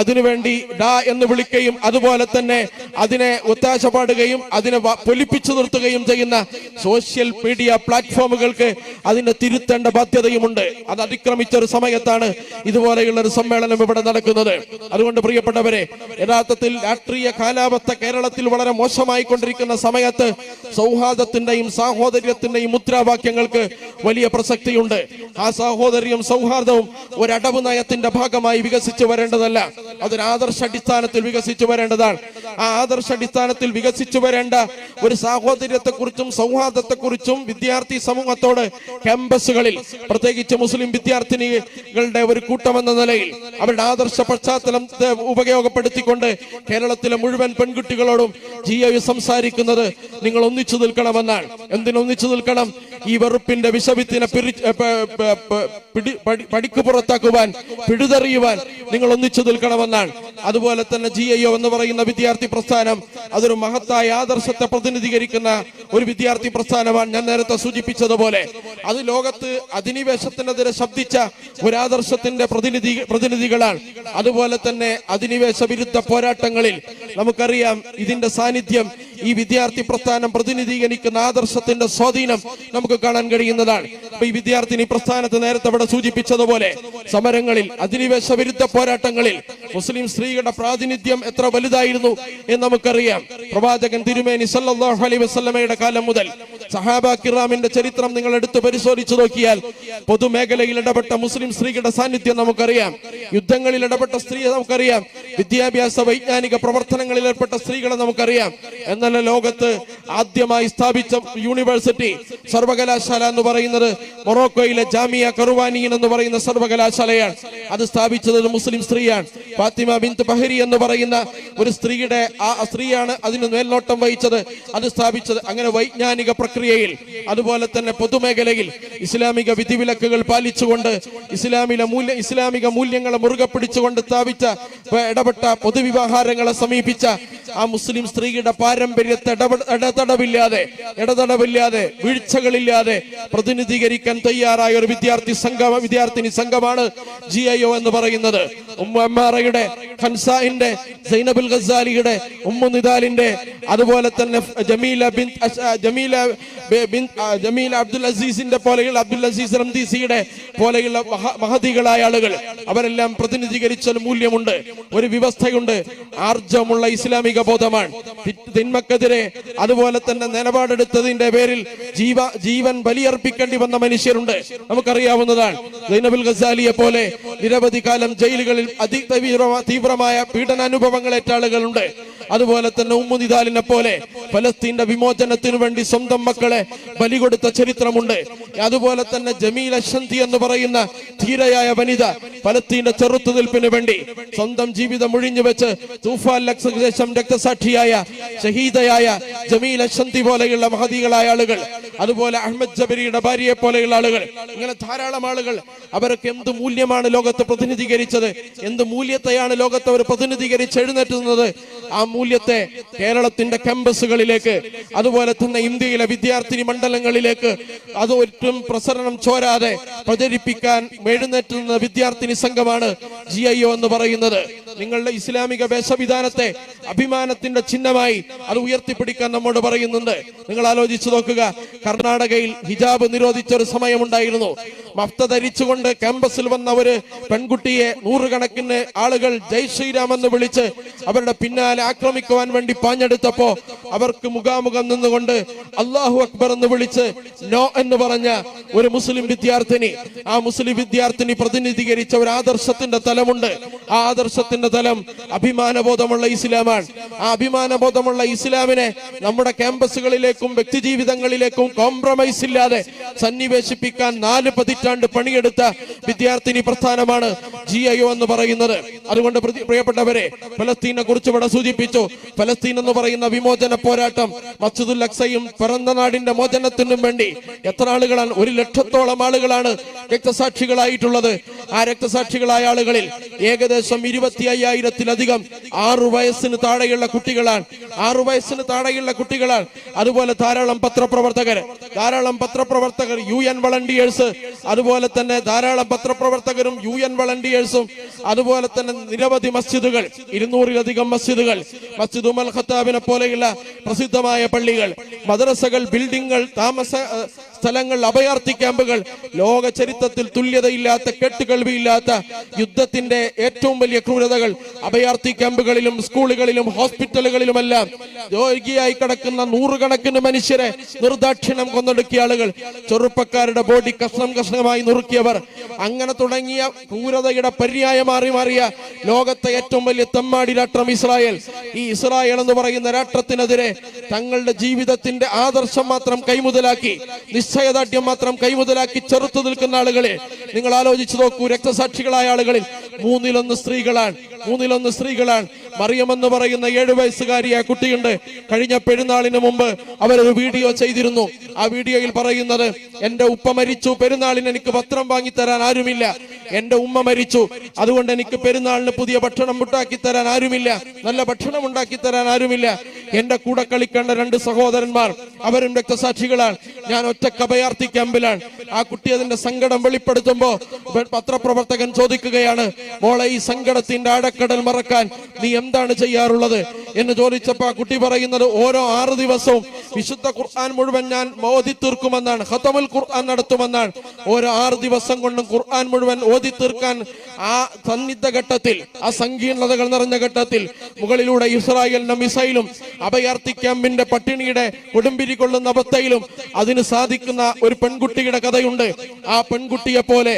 അതിനുവേണ്ടി ഡാ എന്ന് വിളിക്കുകയും അതുപോലെ തന്നെ അതിനെ ഒത്താശ പാടുകയും അതിനെ പൊലിപ്പിച്ചു നിർത്തുകയും ചെയ്യുന്ന സോഷ്യൽ മീഡിയ പ്ലാറ്റ്ഫോമുകൾക്ക് അതിനെ തിരുത്തേണ്ട ബാധ്യതയുമുണ്ട്. അത് അതിക്രമിച്ച ഒരു സമയത്താണ് ഇതുപോലെയുള്ള ഒരു സമ്മേളനം ഇവിടെ നടക്കുന്നത്. അതുകൊണ്ട് പ്രിയപ്പെട്ടവരെ, യഥാർത്ഥത്തിൽ രാഷ്ട്രീയ കാലാവസ്ഥ കേരളത്തിൽ വളരെ മോശമായി കൊണ്ടിരിക്കുന്ന സമയത്ത് സൗഹാർദ്ദത്തിന്റെയും സാഹോദര്യത്തിന്റെയും മുദ്രാവാക്യങ്ങൾക്ക് വലിയ പ്രസക്തിയുണ്ട്. ആ സാഹോദര്യവും സൗഹാർദ്ദവും ഒരു അടവ് നയത്തിന്റെ ഭാഗമായി വികസിച്ചു വരേണ്ടതല്ല, അതൊരു ആദർശാടിസ്ഥാനത്തിൽ വികസിച്ചു വരേണ്ടതാണ്. ആ ആദർശാടിസ്ഥാനത്തിൽ വികസിച്ചു വരേണ്ട ഒരു സാഹോദര്യത്തെക്കുറിച്ചും സൗഹാർദ്ദത്തെക്കുറിച്ചും വിദ്യാർത്ഥി സമൂഹത്തോട് ക്യാമ്പസുകളിൽ, പ്രത്യേകിച്ച് മുസ്ലിം വിദ്യാർത്ഥിനികളുടെ ഒരു കൂട്ടമെന്ന നിലയിൽ അവരുടെ ആദർശ പശ്ചാത്തലത്തെ ഉപയോഗപ്പെടുത്തിക്കൊണ്ട് കേരളത്തിലെ മുഴുവൻ പെൺകുട്ടികളോടും GIO സംസാരിക്കുന്നത് നിങ്ങൾ ഒന്നിച്ചു നിൽക്കണമെന്നാണ്. എന്തിനൊന്നിച്ചു നിൽക്കണം? ഈ വെറുപ്പിന്റെ വിഷവിത്തിനെ പടിക്ക് പുറത്താക്കുവാൻ, പിഴുതെറിയുവാൻ നിങ്ങൾ ഒന്നിച്ചു നിൽക്കണമെന്നാണ്. അതുപോലെ തന്നെ GIO എന്ന് പറയുന്ന വിദ്യാർത്ഥി പ്രസ്ഥാനം അതൊരു മഹത്തായ ആദർശത്തെ പ്രതിനിധീകരിക്കുന്ന ഒരു വിദ്യാർത്ഥി പ്രസ്ഥാനമാണ്. ഞാൻ നേരത്തെ സൂചിപ്പിച്ചതുപോലെ അത് ലോകത്ത് അധിനിവേശത്തിനെതിരെ ശബ്ദിച്ച ഒരു ആദർശത്തിന്റെ പ്രതിനിധികളാണ്. അതുപോലെ തന്നെ അധിനിവേശ വിരുദ്ധ പോരാട്ടങ്ങളിൽ നമുക്കറിയാം ഇതിന്റെ സാന്നിധ്യം, ഈ വിദ്യാർത്ഥി പ്രസ്ഥാനം പ്രതിനിധീകരിക്കുന്ന ആദർശത്തിന്റെ സ്വാധീനം നമുക്ക് കാണാൻ കഴിയുന്നതാണ്. ഈ വിദ്യാർത്ഥിനി പ്രസ്ഥാനത്ത് നേരത്തെ ഇവിടെ സൂചിപ്പിച്ചതുപോലെ സമരങ്ങളിൽ, അധിനിവേശ വിരുദ്ധ പോരാട്ടങ്ങളിൽ മുസ്ലിം സ്ത്രീകളുടെ പ്രാതിനിധ്യം എത്ര വലുതായിരുന്നു എന്ന് നമുക്കറിയാം. പ്രവാചകൻ തിരുമേനി സല്ലല്ലാഹു അലൈഹി വസല്ലമയുടെ കാലം മുതൽ സഹാബ കിറാമിന്റെ ചരിത്രം നിങ്ങൾ എടുത്തു പരിശോധിച്ചു നോക്കിയാൽ പൊതുമേഖലയിൽ ഇടപെട്ട മുസ്ലിം സ്ത്രീകളുടെ സാന്നിധ്യം നമുക്കറിയാം. യുദ്ധങ്ങളിൽ ഇടപെട്ട സ്ത്രീയെ നമുക്കറിയാം. വിദ്യാഭ്യാസ വൈജ്ഞാനിക പ്രവർത്തനങ്ങളിൽ ഏർപ്പെട്ട സ്ത്രീകളെ നമുക്കറിയാം. എന്നാൽ ലോകത്ത് ആദ്യമായി സ്ഥാപിച്ച യൂണിവേഴ്സിറ്റി, സർവകലാശാല എന്ന് പറയുന്നത് മൊറോക്കോയിലെ ജാമിയ കറുവാനിയൻ എന്ന് പറയുന്ന സർവകലാശാലയാണ്. അത് സ്ഥാപിച്ചത് ഒരു മുസ്ലിം സ്ത്രീയാണ്. ഫാത്തിമ ബിൻത് ബഹരി എന്ന് പറയുന്ന ഒരു സ്ത്രീയാണ് അതിന് മേൽനോട്ടം വഹിച്ചത്, അത് സ്ഥാപിച്ചത്. അങ്ങനെ വൈജ്ഞാനിക പ്രക്രിയയിൽ, അതുപോലെ തന്നെ പൊതുമേഖലയിൽ ഇസ്ലാമിക വിധിവിലക്കുകൾ പാലിച്ചുകൊണ്ട് ഇസ്ലാമിക മൂല്യങ്ങളെ മുറുകെ പിടിച്ചുകൊണ്ട് സ്ഥാപിച്ച, ഇടപെട്ട, പൊതുവിവാഹാരങ്ങളെ സമീപിച്ച ആ മുസ്ലിം സ്ത്രീയുടെ പാരമ്പര്യത്തെ ഇടതടവില്ലാതെ വീഴ്ചകളില്ലാതെ പ്രതിനിധീകരിക്കാൻ തയ്യാറായ ഒരു വിദ്യാർത്ഥിനി സംഘമാണ് GIO എന്ന് പറയുന്നത്. ഉമ്മു അമ്മാറയുടെ, ഖൻസാഇന്റെ, സൈനബുൽ ഗസാലിയുടെ, ഉമ്മു നിദാലിന്റെ, അതുപോലെ തന്നെ ജമീല അബ്ദുൽ അസീസിന്റെ പോലെയുള്ള, അബ്ദുൽ അസീസ് റംദീസിയുടെ പോലെയുള്ള മഹദികളായ ആളുകൾ, അവരെല്ലാം പ്രതിനിധീകരിച്ച ഒരു മൂല്യമുണ്ട്, ഒരു വ്യവസ്ഥയുണ്ട്. ആർജവമുള്ള ഇസ്ലാമിക ബോധമാണ്. തിന്മക്കെതിരെ അതുപോലെ തന്നെ നിലപാടെടുത്തതിന്റെ പേരിൽ ജീവൻ ബലിയർപ്പിക്കേണ്ടി വന്ന മനുഷ്യരുണ്ട്, നമുക്കറിയാവുന്നതാണ്. സൈനബുൽ ഗസാലിയെ പോലെ നിരവധി കാലം ജയിലുകളിൽ തീവ്രമായ പീഡനാനുഭവങ്ങൾ ഏറ്റ ആളുകളുണ്ട്. അതുപോലെ തന്നെ ഉമ്മുനിദാലിനെ പോലെ ഫലസ്തീന്റെ വിമോചനത്തിന് വേണ്ടി സ്വന്തം മക്കളെ ബലി കൊടുത്ത ചരിത്രമുണ്ട്. അതുപോലെ തന്നെ ജമീല ഷന്തി എന്ന് പറയുന്ന ധീരയായ വനിത ഫലസ്തീന്റെ ചെറുത്തുനിൽപ്പിന് വേണ്ടി സ്വന്തം ജീവിതം ഒഴിഞ്ഞു വെച്ച് തൂഫാൻ ശേഷം രക്തസാക്ഷിയായ ഷഹീദയായ ജമീല ഷന്തി പോലെയുള്ള മഹദികളായ ആളുകൾ, അതുപോലെ അഹമ്മദ് ജബരിയുടെ ഭാര്യയെ പോലെയുള്ള ആളുകൾ, ഇങ്ങനെ ധാരാളം ആളുകൾ അവർക്ക് എന്ത് മൂല്യമാണ് ലോകത്ത് പ്രതിനിധീകരിച്ചത്, എന്ത് മൂല്യത്തെയാണ് ലോകത്ത് അവർ പ്രതിനിധീകരിച്ച് എഴുന്നേറ്റുന്നത്. ആ മൂല്യത്തെ കേരളത്തിന്റെ ക്യാമ്പസുകളിലേക്ക്, അതുപോലെ തന്നെ ഇന്ത്യയിലെ വിദ്യാർത്ഥിനി മണ്ഡലങ്ങളിലേക്ക് അതൊട്ടും പ്രസരണം ചോരാതെ പ്രചരിപ്പിക്കാൻ എഴുന്നേറ്റുന്ന വിദ്യാർത്ഥിനി സംഘമാണ് GIO എന്ന് പറയുന്നത്. നിങ്ങളുടെ ഇസ്ലാമിക വേഷവിധാനത്തെ അഭിമാനത്തിന്റെ ചിഹ്നമായി അത് ഉയർത്തിപ്പിടിക്കാൻ നമ്മോട് പറയുന്നുണ്ട്. നിങ്ങൾ ആലോചിച്ചു നോക്കുക, കർണാടകയിൽ ഹിജാബ് നിരോധിച്ച ഒരു സമയമുണ്ടായിരുന്നു. മഫ്ത ധരിച്ചുകൊണ്ട് ക്യാമ്പസിൽ വന്ന ഒരു പെൺകുട്ടിയെ നൂറുകണക്കിന് ആളുകൾ ജയ് ശ്രീരാം എന്ന് വിളിച്ച് അവരുടെ പിന്നാലെ ആക്രമിക്കുവാൻ വേണ്ടി പാഞ്ഞെടുത്തപ്പോ അവർക്ക് മുഖാമുഖം നിന്നുകൊണ്ട് അല്ലാഹു അക്ബർ എന്ന് വിളിച്ച് നോ എന്ന് പറഞ്ഞ ഒരു മുസ്ലിം വിദ്യാർത്ഥിനി, ആ മുസ്ലിം വിദ്യാർത്ഥിനി പ്രതിനിധീകരിച്ച ഒരു ആദർശത്തിന്റെ തലമുണ്ട്. ആ ആദർശത്തിന്റെ തലം അഭിമാനബോധമുള്ള ഇസ്ലാമാണ്. ആ അഭിമാനബോധമുള്ള ഇസ്ലാമിനെ നമ്മുടെ ക്യാമ്പസുകളിലേക്കും വ്യക്തിജീവിതങ്ങളിലേക്കും കോംപ്രമൈസ് ഇല്ലാതെ സന്നിവേശിപ്പിക്കാൻ 4 പതിറ്റാണ്ട് പണിയെടുത്ത വിദ്യാർത്ഥിനി പ്രസ്ഥാനമാണ് GIO എന്ന് പറയുന്നത്. അതുകൊണ്ട് പ്രിയപ്പെട്ടവരെ, ഫലസ്തീനെ കുറിച്ച് ഇവിടെ സൂചിപ്പിച്ചു. ഫലസ്തീൻ എന്ന് പറയുന്ന വിമോചന പോരാട്ടം, മസ്ജിദുൽ അക്സയും പിറന്ന നാടിന്റെ മോചനത്തിനും വേണ്ടി എത്ര ആളുകളാണ്? 1 ലക്ഷത്തോളം ആളുകളാണ് രക്തസാക്ഷികളായിട്ടുള്ളത്. ആ രക്തസാക്ഷികളായ ആളുകളിൽ ഏകദേശം 25,000-ത്തിലധികം 6 വയസ്സിന് താഴെയുള്ള കുട്ടികളാണ്. 6 വയസ്സിന് താഴെയുള്ള കുട്ടികളാണ്. അതുപോലെ ധാരാളം പത്രപ്രവർത്തകർ, UN വളണ്ടിയേഴ്സ്, അതുപോലെ തന്നെ ധാരാളം പത്രപ്രവർത്തകരും UN വളണ്ടിയേഴ്സും, അതുപോലെ തന്നെ നിരവധി മസ്ജിദുകൾ, 200-ലധികം മസ്ജിദുകൾ, മസ്ജിദ് ഉമർ ഖത്താബിനെ പോലെയുള്ള പ്രസിദ്ധമായ പള്ളികൾ, മദ്രസകൾ, ബിൽഡിങ്ങുകൾ, താമസ സ്ഥലങ്ങൾ, അഭയാർത്ഥി ക്യാമ്പുകൾ, ലോക ചരിത്രത്തിൽ തുല്യതയില്ലാത്ത, കേട്ടുകേൾവിയില്ലാത്ത യുദ്ധത്തിന്റെ ഏറ്റവും വലിയ ക്രൂരതകൾ അഭയാർത്ഥി ക്യാമ്പുകളിലും സ്കൂളുകളിലും ഹോസ്പിറ്റലുകളിലുമെല്ലാം രോഗിയായി കിടക്കുന്ന 100 കണക്കിന് മനുഷ്യരെ നിർദാക്ഷിണ്യം കൊന്നൊടുക്കിയ ആളുകൾ, ചെറുപ്പക്കാരുടെ ബോഡി കഷ്ണം കഷ്ണമായി നുറുക്കിയവർ, അങ്ങനെ തുടങ്ങിയ ക്രൂരതയുടെ പര്യായമാറി മാറിയ ലോകത്തെ ഏറ്റവും വലിയ തെമ്മാടി രാഷ്ട്രം ഇസ്രായേൽ. ഈ ഇസ്രായേൽ എന്ന് പറയുന്ന രാഷ്ട്രത്തിനെതിരെ തങ്ങളുടെ ജീവിതത്തിന്റെ ആദർശം മാത്രം കൈമുതലാക്കി, നിശ്ചയദാർഢ്യം മാത്രം കൈമുതലാക്കി ചെറുത്തു നിൽക്കുന്ന ആളുകളെ നിങ്ങൾ ആലോചിച്ചു നോക്കൂ. രക്തസാക്ഷികളായ ആളുകളിൽ 1/3 സ്ത്രീകളാണ്. മറിയം എന്ന് പറയുന്ന 7 വയസ്സുകാരിയായ കുട്ടിയുണ്ട്. കഴിഞ്ഞ പെരുന്നാളിന് മുമ്പ് അവരൊരു വീഡിയോ ചെയ്തിരുന്നു. ആ വീഡിയോയിൽ പറയുന്നത്, എന്റെ ഉപ്പ മരിച്ചു, പെരുന്നാളിന് എനിക്ക് വസ്ത്രം വാങ്ങിത്തരാൻ ആരുമില്ല. എന്റെ ഉമ്മ മരിച്ചു, അതുകൊണ്ട് എനിക്ക് പെരുന്നാളിന് പുതിയ ഭക്ഷണം ഉണ്ടാക്കി തരാൻ ആരുമില്ല, നല്ല ഭക്ഷണം ഉണ്ടാക്കി തരാൻ ആരുമില്ല. എന്റെ കൂടെ കളിക്കേണ്ട 2 സഹോദരന്മാർ, അവരും രക്തസാക്ഷികളാണ്. ഞാൻ ഒറ്റക്ക് അഭയാർത്ഥി ക്യാമ്പിലാണ്. ആ കുട്ടി അതിന്റെ സങ്കടം വെളിപ്പെടുത്തുമ്പോ പത്രപ്രവർത്തകൻ ചോദിക്കുകയാണ്, മോളെ, ഈ സങ്കടത്തിന്റെ ആഴക്കടൽ മറക്കാൻ നീ എന്താണ് ചെയ്യാറുള്ളത് എന്ന് ചോദിച്ചപ്പോ ആ കുട്ടി പറയുന്നത്, ഓരോ 6 ദിവസവും വിശുദ്ധ ഖുർആൻ മുഴുവൻ ഞാൻ ഓതി തീർക്കുമെന്നാണ്, ഖതമുൽ ഖുർആൻ നടത്തുമെന്നാണ്. ഓരോ 6 ദിവസം കൊണ്ടും ഖുർആൻ മുഴുവൻ ഓതി തീർക്കാൻ ആ സന്നിഗ്ധ ഘട്ടത്തിൽ, ആ സങ്കീർണതകൾ നിറഞ്ഞ ഘട്ടത്തിൽ മുകളിലൂടെ ഇസ്രായേലിന്റെ മിസൈലും അഭയാർത്ഥി ക്യാമ്പിന്റെ പട്ടിണിയുടെ കൊടുമ്പിരി കൊള്ളുന്ന അവസ്ഥയിലും അതിന് സാധിക്കുന്ന ഒരു പെൺകുട്ടിയുടെ കഥയുണ്ട്. ആ പെൺകുട്ടിയെ പോലെ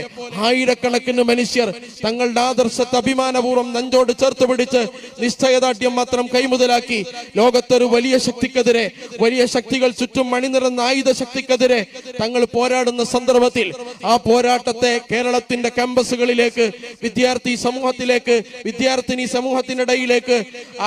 ആയിരക്കണക്കിന് മനുഷ്യർ തങ്ങളുടെ ആദർശത്തെ അഭിമാനപൂർവ്വം നെഞ്ചോട് ചേർത്ത് പിടിച്ച് നിശ്ചയദാർഢ്യം മാത്രം കൈമുതലാക്കി ലോകത്തൊരു വലിയ ശക്തിക്കെതിരെ, വലിയ ശക്തികൾ ചുറ്റും മണിനിറന്ന ആയുധ ശക്തിക്കെതിരെ തങ്ങൾ പോരാടുന്ന സന്ദർഭത്തിൽ ആ പോരാട്ടത്തെ കേരളത്തിന്റെ ക്യാമ്പസുകളിലേക്ക്, വിദ്യാർത്ഥി സമൂഹത്തിലേക്ക്, വിദ്യാർത്ഥിനി സമൂഹത്തിനിടയിലേക്ക്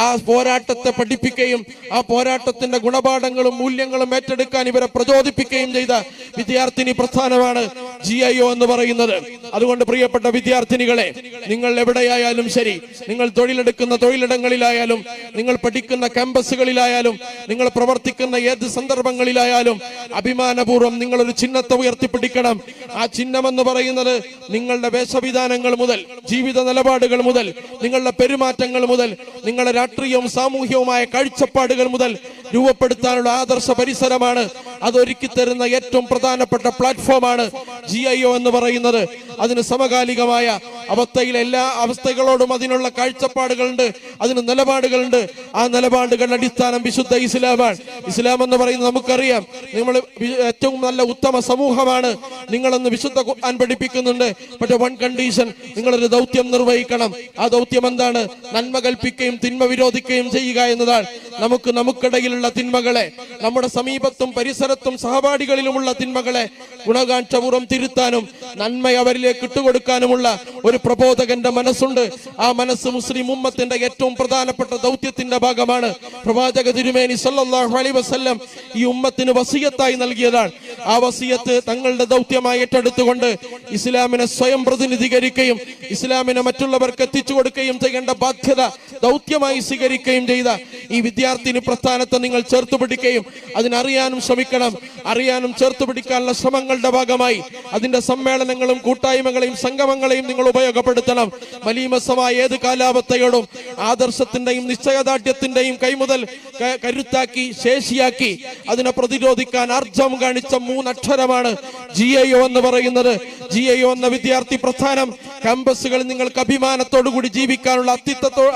ആ പോരാട്ടത്തെ പഠിപ്പിക്കുകയും ആ പോരാട്ടത്തിന്റെ ഗുണപാഠങ്ങളും മൂല്യങ്ങളും ഏറ്റെടുക്കാൻ ഇവരെ പ്രചോദിപ്പിക്കുകയും ചെയ്ത വിദ്യാർത്ഥിനി പ്രസ്ഥാനമാണ് GIO എന്ന് പറയുന്നത്. അതുകൊണ്ട് പ്രിയപ്പെട്ട വിദ്യാർത്ഥിനികളെ, നിങ്ങൾ എവിടെയായാലും ശരി, നിങ്ങൾ തൊഴിലെടുക്കുന്ന തൊഴിലിടങ്ങളിലായാലും, നിങ്ങൾ പഠിക്കുന്ന ക്യാമ്പസുകളിലായാലും, നിങ്ങൾ പ്രവർത്തിക്കുന്ന ഏത് സന്ദർഭങ്ങളിലായാലും അഭിമാനപൂർവ്വം നിങ്ങളൊരു ചിഹ്നത്തെ ഉയർത്തിപ്പിടിക്കണം. ആ ചിഹ്നം എന്ന് പറയുന്നത് നിങ്ങളുടെ വേഷവിധാനങ്ങൾ മുതൽ, ജീവിത നിലപാടുകൾ മുതൽ, നിങ്ങളുടെ പെരുമാറ്റങ്ങൾ മുതൽ, നിങ്ങളുടെ രാഷ്ട്രീയവും സാമൂഹ്യവുമായ കാഴ്ചപ്പാടുകൾ മുതൽ രൂപപ്പെടുത്താനുള്ള ആദർശ പരിസരമാണ്. അതൊരുക്കി തരുന്ന ഏറ്റവും പ്രധാനപ്പെട്ട പ്ലാറ്റ്ഫോമാണ് GIO എന്ന് പറയുന്നത്. അതിന് സമകാലികമായ അവസ്ഥയിലെ എല്ലാ അവസ്ഥകളോടും അതിനുള്ള കാഴ്ചപ്പാടുകളുണ്ട്, അതിന് നിലപാടുകളുണ്ട്. ആ നിലപാടുകളുടെ അടിസ്ഥാനം വിശുദ്ധ ഇസ്ലാമാണ്. ഇസ്ലാം എന്ന് പറയുന്നത് നമുക്കറിയാം, നിങ്ങൾ ഏറ്റവും നല്ല ഉത്തമ സമൂഹമാണ് നിങ്ങളെന്ന് വിശുദ്ധ ഖുർആൻ പഠിപ്പിക്കുന്നുണ്ട്. പക്ഷെ വൺ കണ്ടീഷൻ, നിങ്ങളൊരു ദൗത്യം നിർവഹിക്കണം. ആ ദൗത്യം എന്താണ്? നന്മ കൽപ്പിക്കുകയും തിന്മ വിരോധിക്കുകയും ചെയ്യുക എന്നതാണ്. നമുക്കിടയിലുള്ള തിന്മകളെ, നമ്മുടെ സമീപത്തും പരിസരത്തും സഹപാഠികളിലുമുള്ള തിന്മകളെ ഗുണകാംക്ഷപൂർവ്വം തിരുത്താനും നന്മ അവരിലേക്ക് ഇട്ടുകൊടുക്കാനുമുള്ള ഒരു പ്രബോധകന്റെ മനസ്സുണ്ട്. ആ മനസ്സ് മുസ്ലിം ഉമ്മത്തിന്റെ ഏറ്റവും പ്രധാനപ്പെട്ട ദൗത്യത്തിന്റെ ഭാഗമാണ്. പ്രവാചക തിരുമേനി സല്ലല്ലാഹു അലൈഹി വസല്ലം ഈ ഉമ്മത്തിന് വസിയത്തായി നൽകിയതാണ്. ആ വസിയത്ത് തങ്ങളുടെ ദൗത്യമായി ഏറ്റെടുത്തുകൊണ്ട് ഇസ്ലാമിനെ സ്വയം പ്രതിനിധീകരിക്കുകയും ഇസ്ലാമിനെ മറ്റുള്ളവർക്ക് എത്തിച്ചു കൊടുക്കുകയും ചെയ്യേണ്ട ബാധ്യത ദൗത്യമായി സ്വീകരിക്കുകയും ചെയ്ത ഈ വിദ്യാർത്ഥിനി പ്രസ്ഥാനത്തെ നിങ്ങൾ ചേർത്ത് പിടിക്കുകയും അതിനറിയാനും ശ്രമിക്കണം. അറിയാനും ചേർത്ത് പിടിക്കാനുള്ള ശ്രമങ്ങളുടെ ഭാഗമായി അതിന്റെ സമ്മേളനങ്ങളും കൂട്ടായ്മകളെയും സംഗമങ്ങളെയും നിങ്ങൾ ഉപയോഗപ്പെടുത്തണം. മലീമസമായ ഏത് കാലാവസ്ഥയോടും ആദർശത്തിന്റെയും നിശ്ചയദാർഢ്യത്തിന്റെയും കൈമുതൽ കരുത്താക്കി ശേഷിയാക്കി അതിനെ പ്രതിരോധിക്കാൻ ആർജം കാണിച്ച 3 അക്ഷരമാണ് GIO എന്ന് പറയുന്നത്. GIO എന്ന വിദ്യാർത്ഥി പ്രസ്ഥാനം ക്യാമ്പസുകളിൽ നിങ്ങൾക്ക് അഭിമാനത്തോടുകൂടി ജീവിക്കാനുള്ള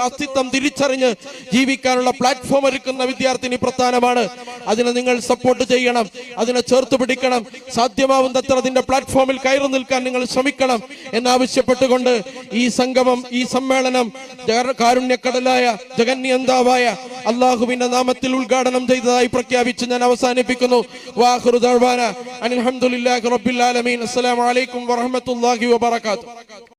അസ്തിത്വം തിരിച്ചറിഞ്ഞ് ജീവിക്കാനുള്ള പ്ലാറ്റ്ഫോം ഒരുക്കുന്ന വിദ്യാർത്ഥിനി പ്രസ്ഥാനമാണ്. അതിനെ നിങ്ങൾ സപ്പോർട്ട് ചെയ്യണം, അതിനെ ചേർത്ത് പിടിക്കണം. സാധ്യമാവുന്നത്ര അതിന്റെ പ്ലാറ്റ്ഫോമിൽ കയറി നിൽക്കാൻ നിങ്ങൾ ശ്രമിക്കണം എന്നാവശ്യപ്പെട്ടുകൊണ്ട് ഈ സംഗമം, ഈ സമ്മേളനം കാരുണ്യക്കടലായ ജഗന്യന്താവായ അല്ലാഹുവിന്റെ നാമത്തിൽ ഉദ്ഘാടനം ചെയ്തതായി പ്രഖ്യാപിച്ച് ഞാൻ അവസാനിപ്പിക്കുന്നു. വാഖിറു ദഅ്വാനാ അൽഹംദുലില്ലാഹി റബ്ബിൽ ആലമീൻ. അസ്സലാമു അലൈക്കും വറഹ്മത്തുള്ളാഹി വബറകാതുഹു.